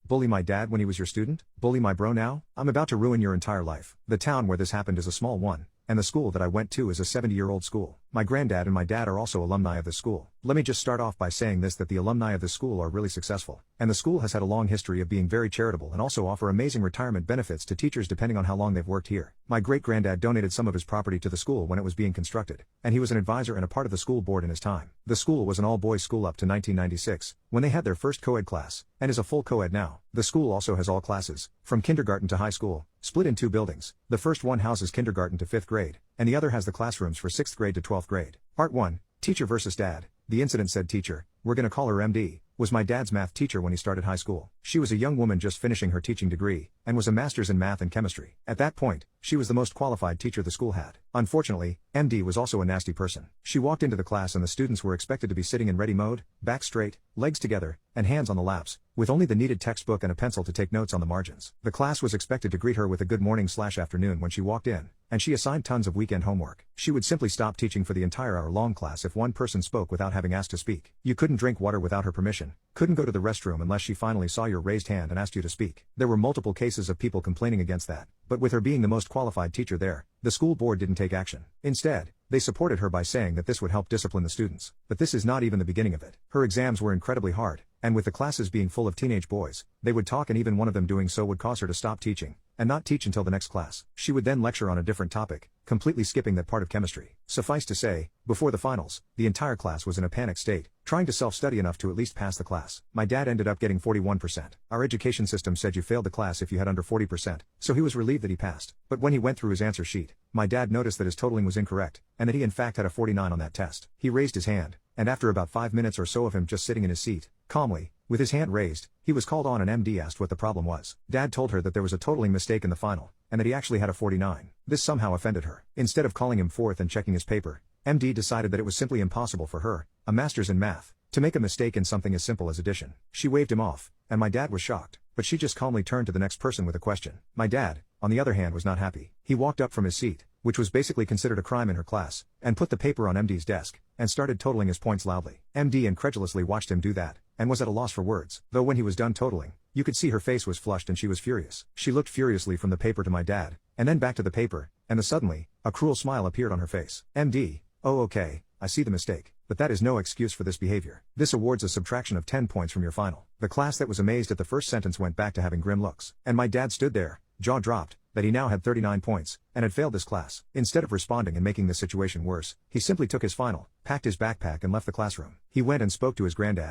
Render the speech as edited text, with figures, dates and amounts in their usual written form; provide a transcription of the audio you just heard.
Bully my dad when he was your student? Bully my bro now? I'm about to ruin your entire life. The town where this happened is a small one, and the school that I went to is a 70-year-old school. My granddad and my dad are also alumni of this school. Let me just start off by saying this, that the alumni of this school are really successful, and the school has had a long history of being very charitable and also offer amazing retirement benefits to teachers depending on how long they've worked here. My great-granddad donated some of his property to the school when it was being constructed, and he was an advisor and a part of the school board in his time. The school was an all-boys school up to 1996, when they had their first co-ed class, and is a full co-ed now. The school also has all classes, from kindergarten to high school, split in two buildings. The first one houses kindergarten to 5th grade, and the other has the classrooms for 6th grade to 12th grade. Part 1. Teacher versus Dad. The incident, said teacher, we're gonna call her MD, was my dad's math teacher when he started high school. She was a young woman just finishing her teaching degree, and was a master's in math and chemistry. At that point, she was the most qualified teacher the school had. Unfortunately, MD was also a nasty person. She walked into the class and the students were expected to be sitting in ready mode, back straight, legs together, and hands on the laps, with only the needed textbook and a pencil to take notes on the margins. The class was expected to greet her with a good morning/afternoon when she walked in, and she assigned tons of weekend homework. She would simply stop teaching for the entire hour-long class if one person spoke without having asked to speak. You couldn't drink water without her permission, couldn't go to the restroom unless she finally saw your raised hand and asked you to speak. There were multiple cases of people complaining against that, but with her being the most qualified teacher there, the school board didn't take action. Instead, they supported her by saying that this would help discipline the students. But this is not even the beginning of it. Her exams were incredibly hard, and with the classes being full of teenage boys, they would talk, and even one of them doing so would cause her to stop teaching, and not teach until the next class. She would then lecture on a different topic, completely skipping that part of chemistry. Suffice to say, before the finals, the entire class was in a panic state, trying to self-study enough to at least pass the class. My dad ended up getting 41%. Our education system said you failed the class if you had under 40%, so he was relieved that he passed. But when he went through his answer sheet, my dad noticed that his totaling was incorrect, and that he in fact had a 49 on that test. He raised his hand, and after about 5 minutes or so of him just sitting in his seat, calmly, with his hand raised, he was called on, and MD asked what the problem was. Dad told her that there was a totaling mistake in the final, and that he actually had a 49. This somehow offended her. Instead of calling him forth and checking his paper, MD decided that it was simply impossible for her, a master's in math, to make a mistake in something as simple as addition. She waved him off, and my dad was shocked, but she just calmly turned to the next person with a question. My dad, on the other hand, was not happy. He walked up from his seat, which was basically considered a crime in her class, and put the paper on MD's desk, and started totaling his points loudly. MD incredulously watched him do that, and was at a loss for words. Though when he was done totaling, you could see her face was flushed and she was furious. She looked furiously from the paper to my dad, and then back to the paper, and suddenly, a cruel smile appeared on her face. MD, oh okay, I see the mistake, but that is no excuse for this behavior. This awards a subtraction of 10 points from your final. The class that was amazed at the first sentence went back to having grim looks, and my dad stood there, jaw dropped, that he now had 39 points, and had failed this class. Instead of responding and making the situation worse, he simply took his final, packed his backpack and left the classroom. He went and spoke to his granddad.